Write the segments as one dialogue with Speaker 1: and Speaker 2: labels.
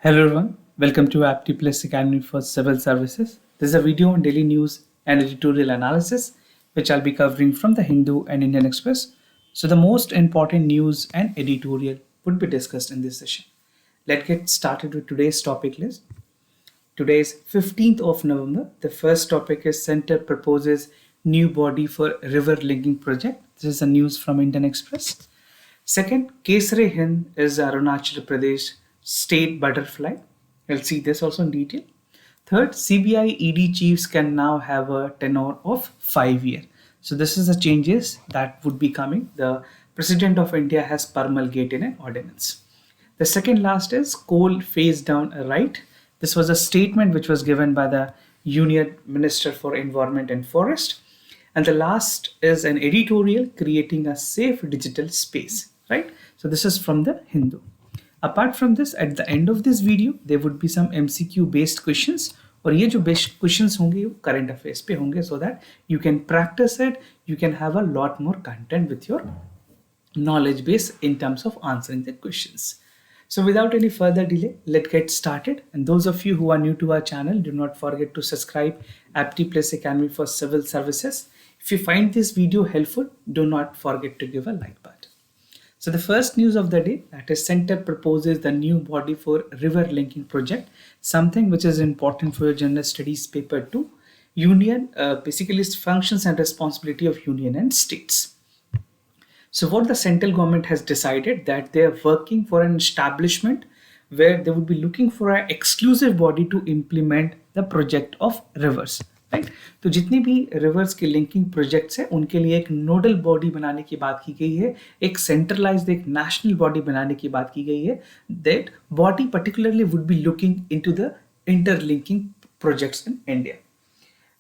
Speaker 1: Hello everyone, welcome to Apti Plus Academy for Civil Services. This is a video on daily news and editorial analysis, which I'll be covering from the Hindu and Indian Express. So the most important news and editorial would be discussed in this session. Let's get started with today's topic list. Today is 15th of November. The first topic is Center proposes new body for river linking project. This is a news from Indian Express. Second, Kesare Hind is Arunachal Pradesh state butterfly. We'll see this also in detail. Third, CBI ED chiefs can now have a tenure of 5 years. So this is the changes that would be coming. The President of India has promulgated an ordinance. The second last is coal phase down a right. This was a statement which was given by the Union Minister for Environment and Forest. And the last is an editorial creating a safe digital space, right? So this is from the Hindu. Apart from this, at the end of this video, there would be some MCQ based questions. और ये जो best questions होंगे वो current affairs पे होंगे so that you can practice it, you can have a lot more content with your knowledge base in terms of answering the questions. So without any further delay, let's get started. And those of you who are new to our channel, do not forget to subscribe Apti Plus Academy for Civil Services. If you find this video helpful, do not forget to give a like button. So the first news of the day, that is Center proposes the new body for river linking project, something which is important for your general studies paper 2. Union basically is functions and responsibility of union and states. So what the central government has decided that they are working for an establishment where they would be looking for an exclusive body to implement the project of rivers. Right तो जितनी भी reverse के linking projects हैं उनके लिए एक nodal body बनाने की बात की गई है, एक सेंट्रलाइज्ड एक नेशनल बॉडी बनाने की बात की गई है. That body particularly would be looking into the interlinking projects in India.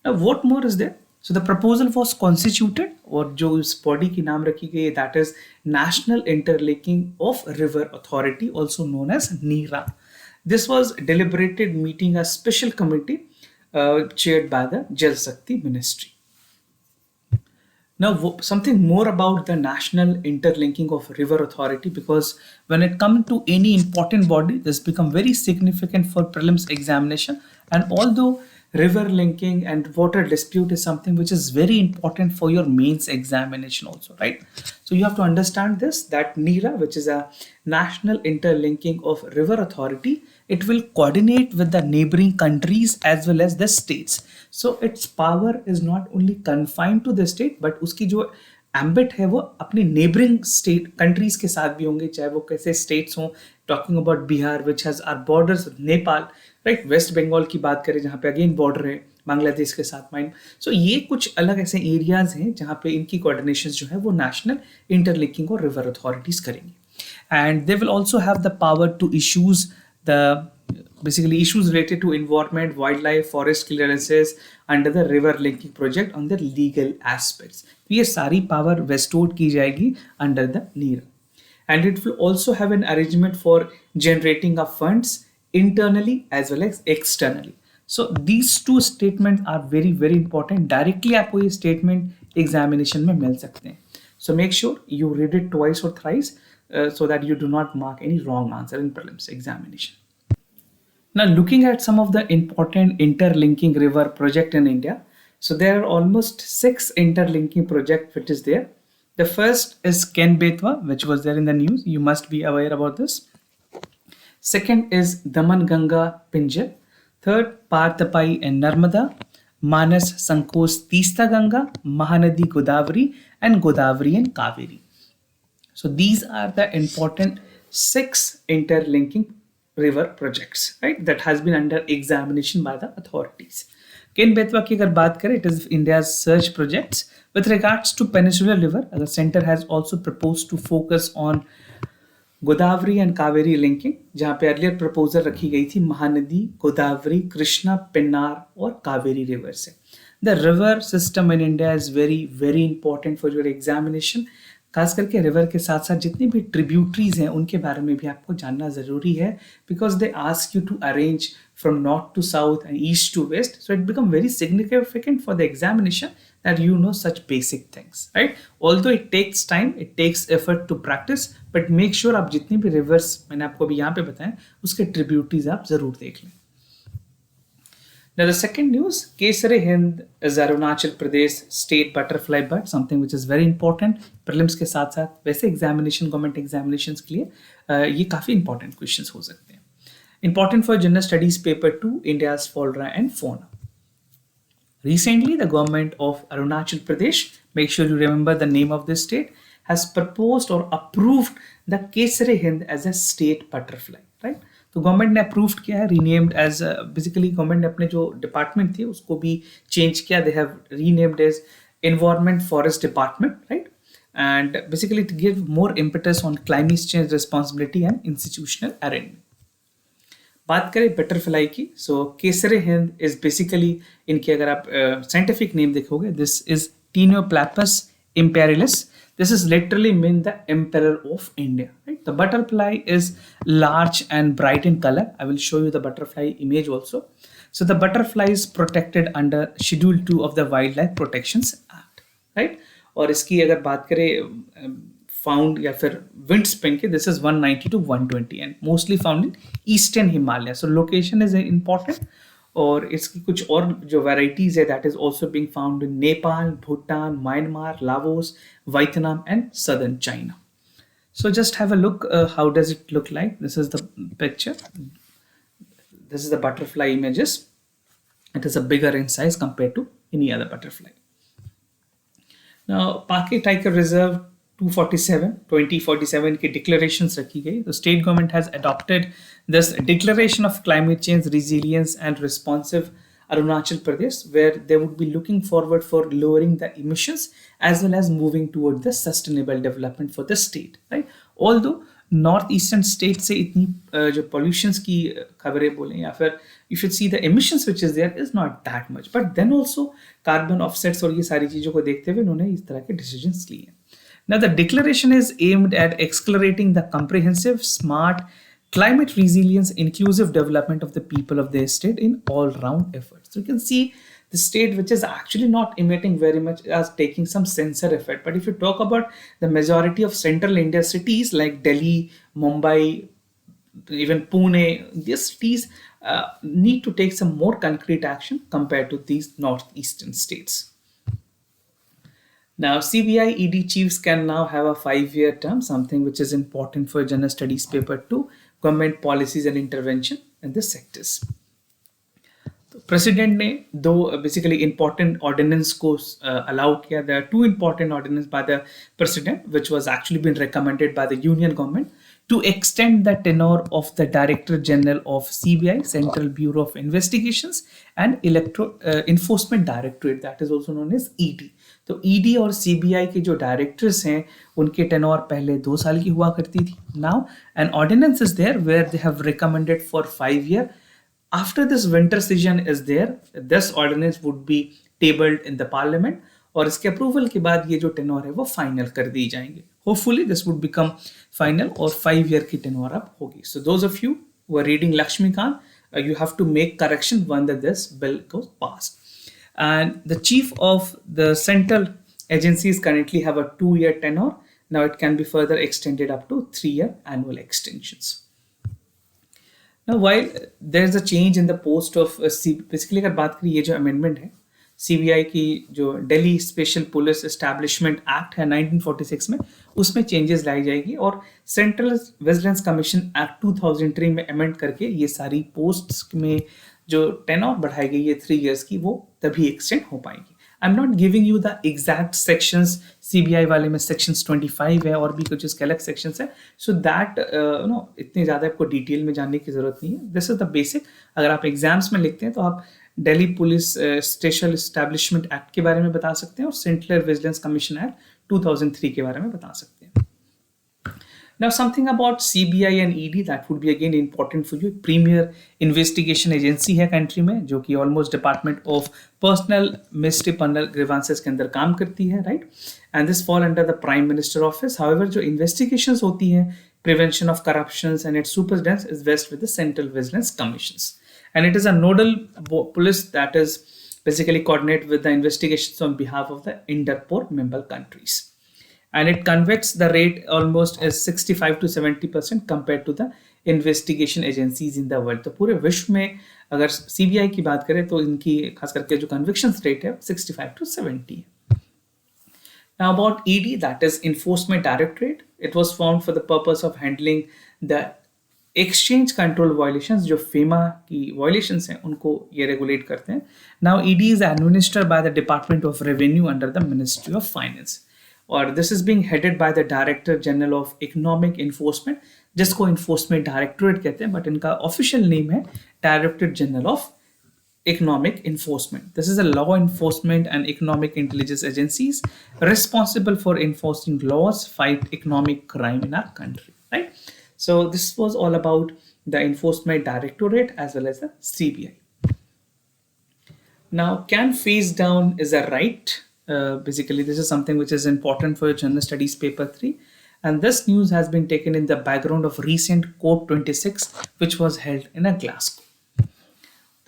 Speaker 1: Now what more is there? So the proposal was constituted और जो इस बॉडी की नाम रखी गई है that is national interlinking of river authority, also known as NIRA. This was deliberated meeting a special committee chaired by the Jal Shakti Ministry. Now, something more about the National Interlinking of River Authority, because when it comes to any important body, this become very significant for prelims examination. And although river linking and water dispute is something which is very important for your mains examination also, right? So you have to understand this, that NERA, which is a National Interlinking of River Authority, it will coordinate with the neighboring countries as well as the states. So its power is not only confined to the state, but उसकी जो ambit है वो अपने neighbouring state countries के साथ भी होंगे, चाहे वो कैसे स्टेट्स हों. Talking about Bihar which has are borders with Nepal, right. West Bengal की बात करें जहाँ पे अगेन बॉर्डर है बांग्लादेश के साथ माइंड. सो ये कुछ अलग ऐसे एरियाज हैं जहाँ पे इनकी कोऑर्डिनेशन जो है वो नेशनल इंटरलिंकिंग और रिवर अथॉरिटीज करेंगी. And they will also have the power to issues the basically issues related to environment, wildlife, forest clearances under the river linking project on the legal aspects. तो ये सारी power वेस्टोर्ड की जाएगी under the NERA. And it will also have an arrangement for generating of funds internally as well as externally. So these two statements are very very important. Directly आपको ये statement examination में मिल सकते हैं. So make sure you read it twice or thrice so that you do not mark any wrong answer in prelims examination. Now looking at some of the important interlinking river project in India, so there are almost 6 interlinking projects which is there. The first is Ken Betwa, which was there in the news. You must be aware about this. Second is Daman Ganga Pinjal. Third, Partapai and Narmada, Manas Sankos Tista Ganga, Mahanadi Godavari, and Godavari and Kaveri. So these are the important 6 interlinking river projects, right, that has been under examination by the authorities. Ken Betwa की अगर बात करें, it is India's search projects. With regards to Peninsular River, the center has also proposed to focus on Godavari and Kaveri linking, जहाँ पे earlier proposal रखी गई थी महानदी, गोदावरी, कृष्णा, पेन्नार और कावेरी रिवर से. The river system in India is very very important for your examination. खास करके river के साथ साथ जितनी भी ट्रिब्यूटरीज हैं उनके बारे में भी आपको जानना ज़रूरी है, because they ask you to arrange from north to south and east to west. So it become very significant for the examination that you know such basic things, right? Although it takes time, it takes effort to practice, but make sure आप जितनी भी reverse मैंने आपको अभी यहाँ पे बताएं उसके ट्रिब्यूटरीज आप जरूर देख लें. Now, the second news, Kesari Hind is Arunachal Pradesh state butterfly bird, something which is very important. Prelims के साथ साथ वैसे examination, government examinations के लिए ये काफ़ी important questions हो सकते हैं. Important for General Studies Paper 2, India's flora and fauna. Recently, the government of Arunachal Pradesh, make sure you remember the name of this state, has proposed or approved the Kesari Hind as a state butterfly, right? तो government ने approve किया है, renamed as basically government ने अपने जो department थी उसको भी चेंज किया. They have renamed as environment forest department, right? And basically to give more impetus on climate change responsibility and institutional arrangement. बात करें बटरफ्लाई की, so Kaiser Hind is basically, इनके अगर आप साइंटिफिक नेम देखोगे, this is Teinopalpus imperialis. This is literally mean the emperor of India, right? The butterfly is large and bright in color. I will show you the butterfly image also. So the butterfly is protected under Schedule 2 of the Wildlife Protections Act, right? और इसकी अगर बात करें found या फिर wind spin के, this is 190 to 120 and mostly found in eastern Himalaya. So location is important. और इसकी कुछ और जो वेराइटीज है that is also being found in Nepal, Bhutan, Myanmar, Laos, Vietnam and southern China. So just have a look, how does it look like? This is the picture. This is the butterfly images. It is a bigger in size compared to any other butterfly. Now, Pake Tiger Reserve 2047 की declarations रखी गई. The state government has adopted this declaration of climate change resilience and responsive Arunachal Pradesh, where they would be looking forward for lowering the emissions as well as moving toward the sustainable development for the state, right? Although north eastern state से इतनी जो pollutions की खबरें बोलें या फिर you should see the emissions which is there is not that much, but then also carbon offsets और ये सारी चीज़ों को देखते हुए उन्होंने इस तरह के डिसीजंस लिए. Now, the declaration is aimed at accelerating the comprehensive, smart, climate resilience, inclusive development of the people of their state in all-round efforts. So you can see the state which is actually not emitting very much as taking some sensor effect. But if you talk about the majority of central India cities like Delhi, Mumbai, even Pune, these cities need to take some more concrete action compared to these northeastern states. Now, CBI ED chiefs can now have a 5-year term, something which is important for General Studies Paper 2, government policies and intervention in the sectors. President ने दो basically important ordinance को allow किया. There are two important ordinance by the president which was actually been recommended by the union government to extend the tenure of the Director General of CBI, Central Bureau of Investigations, and Enforcement Directorate, that is also known as ED. तो ED और CBI के जो directors हैं उनके tenure पहले 2 साल की हुआ करती थी. Now an ordinance is there where they have recommended for 5 year. After this winter season is there, this ordinance would be tabled in the parliament और इसके अप्रूवल के बाद ये जो टेनोर है वो फाइनल कर दी जाएंगे. Hopefully this would become final और 5 year की टेनोर अब होगी. So those of you who are reading Lakshmikant, you have to make correction when this bill goes past. And the chief of the central agencies currently have a 2-year tenure. Now it can be further extended up to 3-year annual extensions. Now, while there is a change in the post of basically अगर बात करें ये जो amendment है CBI की जो Delhi special police establishment act है 1946 में, उसमें चेंजेस लाई जाएगी और सेंट्रल विजिलेंस कमीशन एक्ट 2003 में अमेंड करके ये सारी पोस्ट्स में जो टेनोर बढ़ाई गई है 3 years की, वो तभी एक्सटेंड हो पाएगी. I am not giving you the exact sections. CBI वाले में सेक्शंस 25 है और भी कुछ इसके अलग सेक्शंस है. सो दैट इतने ज़्यादा आपको डिटेल में जानने की ज़रूरत नहीं है. This is the basic. अगर आप एग्जाम्स में लिखते हैं तो आप Delhi police special establishment act के बारे में बता सकते हैं और सेंट्रल विजिलेंस कमीशन एक्ट 2003 के बारे में बता सकते हैं. Now, something about CBI and ED that would be again important for you. Premier investigation agency है कंट्री में जो कि ऑलमोस्ट डिपार्टमेंट ऑफ पर्सनल मिसटिपनल ग्रीवांसेस के अंदर काम करती है, right? And this fall under the prime minister office. However जो इन्वेस्टिगेशंस होती हैं, prevention of corruptions and its superintendence is vest with the central vigilance commissions. And it is a nodal police that is basically coordinate with the investigations on behalf of the Interpol member countries. And it converts the rate almost as 65 to 70% compared to the investigation agencies in the world. तो पूरे विश्व में अगर CBI की बात करें तो इनकी खास करके जो कन्विक्शन रेट है 65 to 70 है. Now about ED, that is Enforcement Directorate, it was formed for the purpose of handling the exchange control violations. जो FEMA की violations हैं उनको ये regulate करते हैं. Now ED is administered by the Department of Revenue under the Ministry of Finance. और this is being headed by the Director General of Economic Enforcement, जिसको Enforcement Directorate कहते हैं, but इनका official name है Director General of Economic Enforcement. This is a law enforcement and economic intelligence agencies responsible for enforcing laws, fight economic crime in our country, right? So this was all about the Enforcement Directorate as well as the CBI. Now, can phase down is a right? Basically, this is something which is important for your General Studies paper 3. And this news has been taken in the background of recent COP26, which was held in a Glasgow.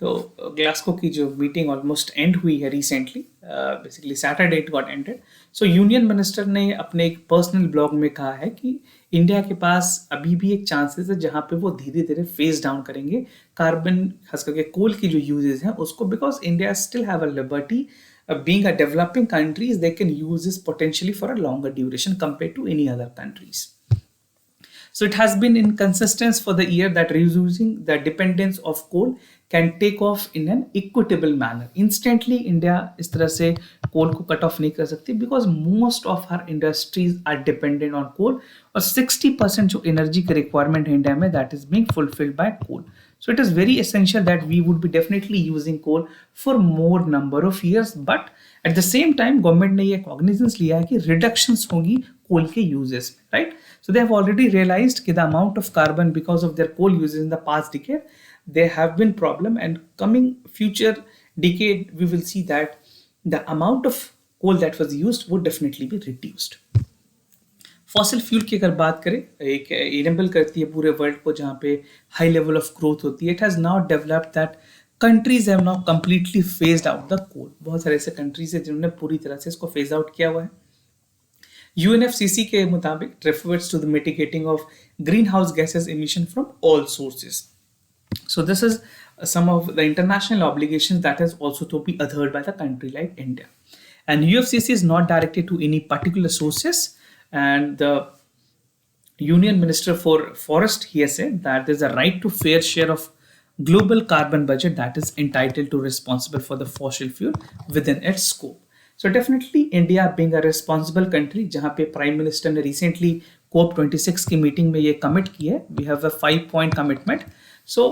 Speaker 1: तो Glasgow की जो meeting almost and हुई है recently, basically Saturday it got ended. So union minister ने अपने एक personal blog में कहा है कि इंडिया के पास अभी भी एक चांसेस है जहां पे वो धीरे धीरे फेज डाउन करेंगे कार्बन, खास करके कोल की जो यूजेस हैं उसको, because India still have a liberty. Being a developing countries, they can use this potentially for a longer duration compared to any other countries. So it has been inconsistent for the year that reducing the dependence of coal can take off in an equitable manner. Instantly, India इस तरह से coal को cut off नहीं कर सकती because most of our industries are dependent on coal और 60% जो energy के requirement है India में that is being fulfilled by coal. So it is very essential that we would be definitely using coal for more number of years, but at the same time government ने ये cognizance लिया है कि reductions होंगी coal के uses में, right? So they have already realized कि the amount of carbon because of their coal uses in the past decade, there have been problem, and coming future decade we will see that the amount of coal that was used would definitely be reduced. Fossil fuel की अगर बात करें, एक enable करती है पूरे world को जहाँ पे हाई लेवल ऑफ ग्रोथ होती है. It has now developed that countries have now completely phased out the coal. बहुत सारे ऐसे कंट्रीज है जिन्होंने पूरी तरह से इसको फेज आउट किया हुआ है. UNFCCC के मुताबिक refers to the mitigating of green house gases emission from all sources. So this is some of the international obligations that has also to be adhered by the country like India. And UFCC is not directed to any particular sources. And the Union Minister for Forest, he has said that there's a right to fair share of global carbon budget that is entitled to responsible for the fossil fuel within its scope. So definitely India being a responsible country, जहाँ पे Prime Minister ने recently COP26 की meeting में ये commit की है, we have a 5-point commitment. So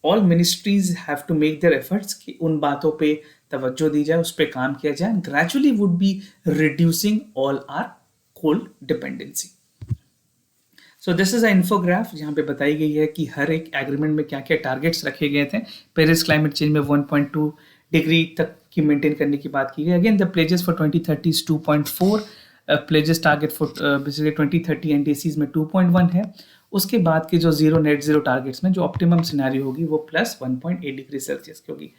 Speaker 1: all ministries have to make their efforts कि उन बातों पे तवज्जो दी जाए, उस पे काम किया जाए, and gradually would be reducing all our coal dependency. So this is an infograph जहाँ पे बताई गई है कि हर एक एग्रीमेंट में क्या क्या टारगेट्स रखे गए थे. पेरिस क्लाइमेट चेंज में 1.2 डिग्री तक की मेंटेन करने की बात की गई. Again the pledges for 2030 is 2.4, pledges target for basically 2030 NDCs में 2.1 है. उसके बाद के जो जीरो नेट जीरो टारगेट्स में जो ऑप्टिमम सिनेरियो होगी वो प्लस 1.8 डिग्री सेल्सियस की होगी.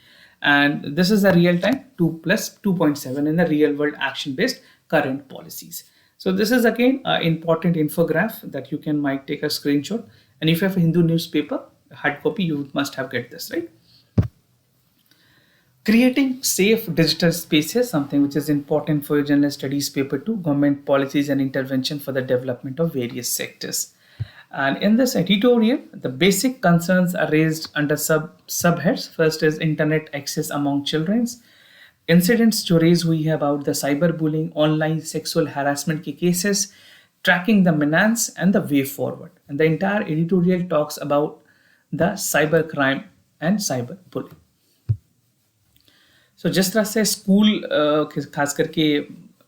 Speaker 1: And this is the real time 2 + 2.7 in the real world action based current policies. So this is again an important infograph that you can might take a screenshot, and if you have a Hindu newspaper hard copy, you must have get this, right? Creating safe digital spaces, something which is important for your general studies paper 2, government policies and intervention for the development of various sectors. And in this editorial, the basic concerns are raised under subheads. First is internet access among children. Incidents जो raise हुई है about the cyber bullying, online sexual harassment के cases, tracking the menace and the way forward. And the entire editorial talks about the cyber crime and cyber bullying. So जिस तरह से school खास करके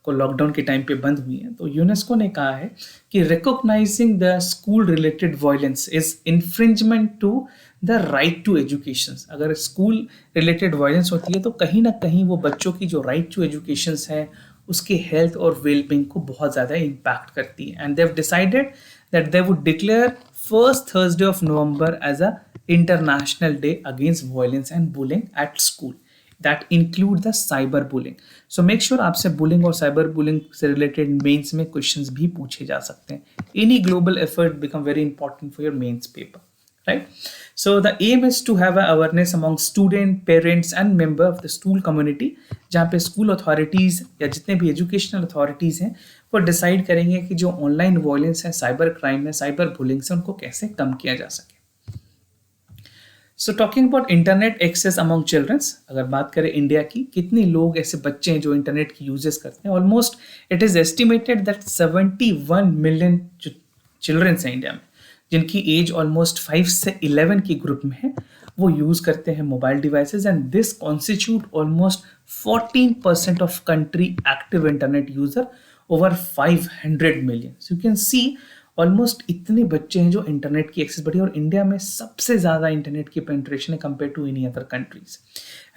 Speaker 1: को लॉकडाउन के टाइम पे बंद हुई है, तो यूनेस्को ने कहा है कि recognizing the school related violence is infringement to the right to education. अगर स्कूल रिलेटेड वायलेंस होती है तो कहीं ना कहीं वो बच्चों की जो राइट टू एजुकेशन है उसके हेल्थ और वेलबींग को बहुत ज़्यादा इम्पैक्ट करती है. And they have decided that they would declare first Thursday of November as a international day against violence and bullying at school. that include the cyberbullying. So make sure आपसे bullying और cyberbullying से related mains में questions भी पूछे जा सकते हैं. Any global effort become very important for your mains paper, right? So the aim is to have a awareness among student, parents and member of the school community, जहाँ पे school authorities या जितने भी educational authorities हैं वो decide करेंगे कि जो ऑनलाइन वायलेंस है, साइबर क्राइम है, साइबर बुलिंग से उनको कैसे कम किया जा सके. So talking about internet access among childrens, अगर बात करें इंडिया की, कितने लोग ऐसे बच्चे हैं जो इंटरनेट की यूजेस करते हैं. Almost it is estimated that 71 million जो चिल्ड्रंस हैं इंडिया में, जिनकी एज ऑलमोस्ट 5 से 11 की ग्रुप में है, वो यूज करते हैं mobile devices and this constitute almost 14% of country active internet user over 500 million. So you can see almost इतने बच्चे हैं जो इंटरनेट की एक्सेस बढ़ी, और इंडिया में सबसे ज्यादा इंटरनेट की पेनिट्रेशन है compare to any other countries.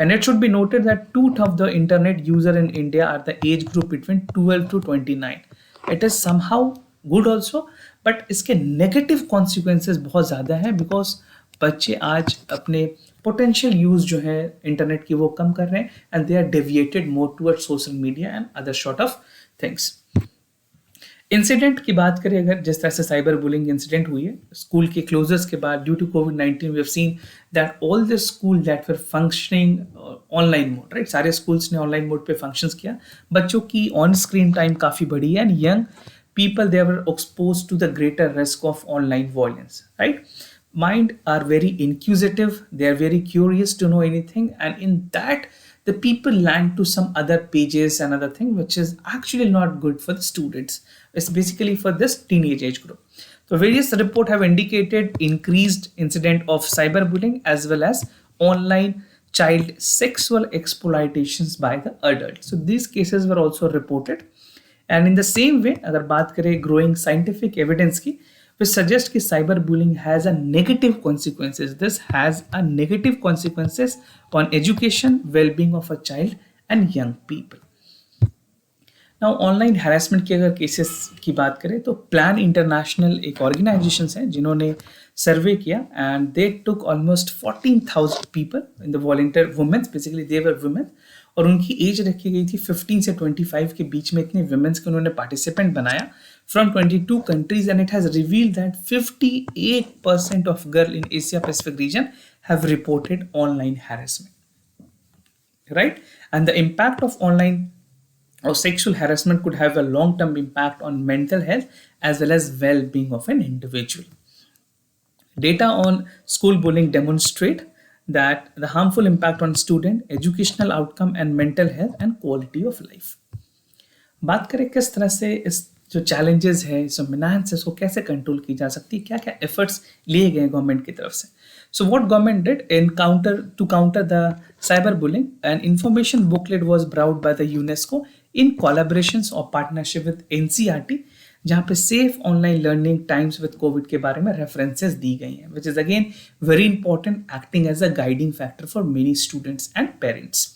Speaker 1: And it should be noted that 2/3 of the internet user in India are the age group between 12 to 29. It is somehow good also, but इसके negative consequences बहुत ज़्यादा हैं because बच्चे आज अपने potential use जो है internet की वो कम कर रहे हैं and they are deviated more toward social media and other sort of things. Incident की बात करें, अगर जिस तरह से साइबर बुलिंग इंसिडेंट हुई है स्कूल के क्लोजर्स के बाद due to covid, we have seen that all the school that were functioning online mode, right, सारे स्कूल्स ने ऑनलाइन मोड पे फंक्शंस किया, बच्चों की ऑन स्क्रीन टाइम काफ़ी बढ़ी है and young people they were exposed to the greater risk of online violence, right? Mind are very inquisitive, they are very curious to know anything, and in that the people land to some other pages and other thing which is actually not good for the students. It's basically for this teenage age group. So various reports have indicated increased incident of cyberbullying as well as online child sexual exploitations by the adults. So these cases were also reported. And in the same way अगर बात करें growing scientific evidence की, which suggests कि cyberbullying has a negative consequences. This has a negative consequences on education, well-being of a child and young people. Now online harassment की अगर cases की बात करें तो प्लान इंटरनेशनल एक ऑर्गेनाइजेशन है जिन्होंने सर्वे किया and they took almost 14,000 people in the volunteer womens, basically they were women, और उनकी एज रखी गई थी 15 से 25 के बीच में. इतने वुमेन्स के उन्होंने पार्टिसिपेंट बनाया from 22 countries and it has revealed that 58% of girl in Asia Pacific region have reported online harassment, right? And the impact of online or sexual harassment could have a long-term impact on mental health as well as well-being of an individual. Data on school bullying demonstrate that the harmful impact on student, educational outcome and mental health and quality of life. बात करें किस तरह से इस जो challenges है, इस menace है, इसको कैसे कंट्रोल की जा सकती है, क्या क्या efforts लिए गए गवर्नमेंट की तरफ से. So what government did to counter the cyberbullying, an information booklet was brought by the UNESCO in collaborations or partnership with NCERT, जहाँ पे safe online learning times with covid के बारे में रेफरेंसेस दी गई हैं, which is again very important, acting as a guiding factor for many students and parents.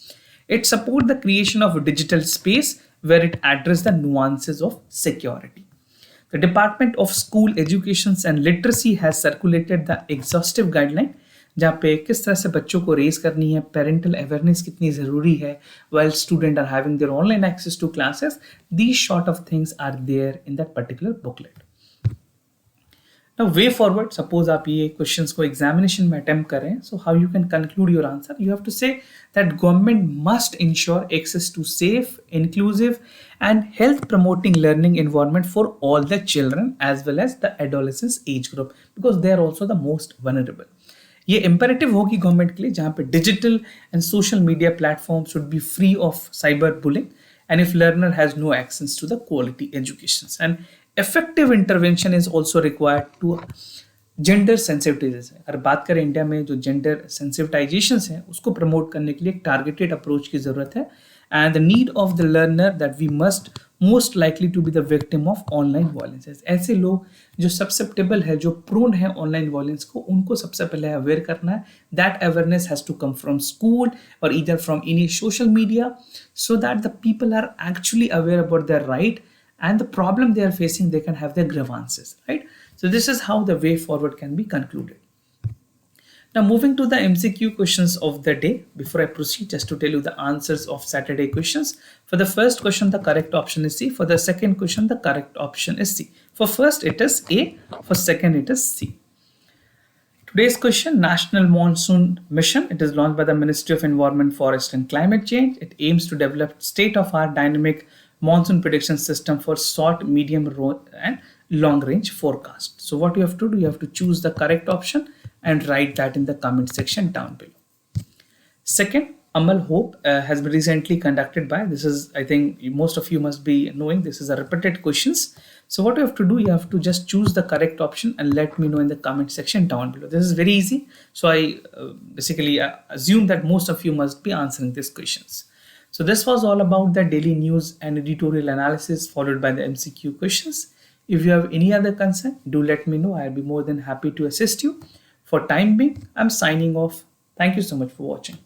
Speaker 1: It support the creation of a digital space where it address the nuances of security. The Department of School Education and Literacy has circulated the exhaustive guideline जहाँ पे किस तरह से बच्चों को raise करनी है, parental awareness कितनी ज़रूरी है while student are having their online access to classes. These sort of things are there in that particular booklet. Now way forward, suppose आप ये questions को examination में attempt करें, so how you can conclude your answer? You have to say that government must ensure access to safe, inclusive and health promoting learning environment for all the children as well as the adolescents age group because they are also the most vulnerable. ये imperative होगी government के लिए जहाँ पे digital and social media platforms should be free of cyber bullying and if learner has no access to the quality education, and effective intervention is also required to gender sensitivities है. अगर बात करें India में जो gender sensitisation है उसको promote करने के लिए एक टारगेटेड अप्रोच की जरूरत है and the need of the learner that we must most likely to be the victim of online violences. ऐसे लोग जो सब्सेप्टेबल है, जो प्रोन है ऑनलाइन वायलेंस को, उनको सबसे पहले अवेयर करना है. That awareness has to come from school और either from any social media so that the people are actually aware about their right and the problem they are facing, they can have their grievances, right? So this is how the way forward can be concluded. Now, moving to the MCQ questions of the day. Before I proceed, just to tell you the answers of Saturday questions. For the first question, the correct option is C. For the second question, the correct option is C. For first, it is A. For second, it is C. Today's question, National Monsoon Mission. It is launched by the Ministry of Environment, Forest and Climate Change. It aims to develop state-of-art dynamic monsoon prediction system for short, medium, and long-range forecast. So what you have to do, you have to choose the correct option and write that in the comment section down below. Second, Amal Hope has been recently conducted by, this is, I think most of you must be knowing, this is a repeated questions. So what you have to do, you have to just choose the correct option and let me know in the comment section down below. This is very easy. So I basically assume that most of you must be answering these questions. So this was all about the daily news and editorial analysis followed by the MCQ questions. If you have any other concern, do let me know. I'll be more than happy to assist you. For time being, I'm signing off. Thank you so much for watching.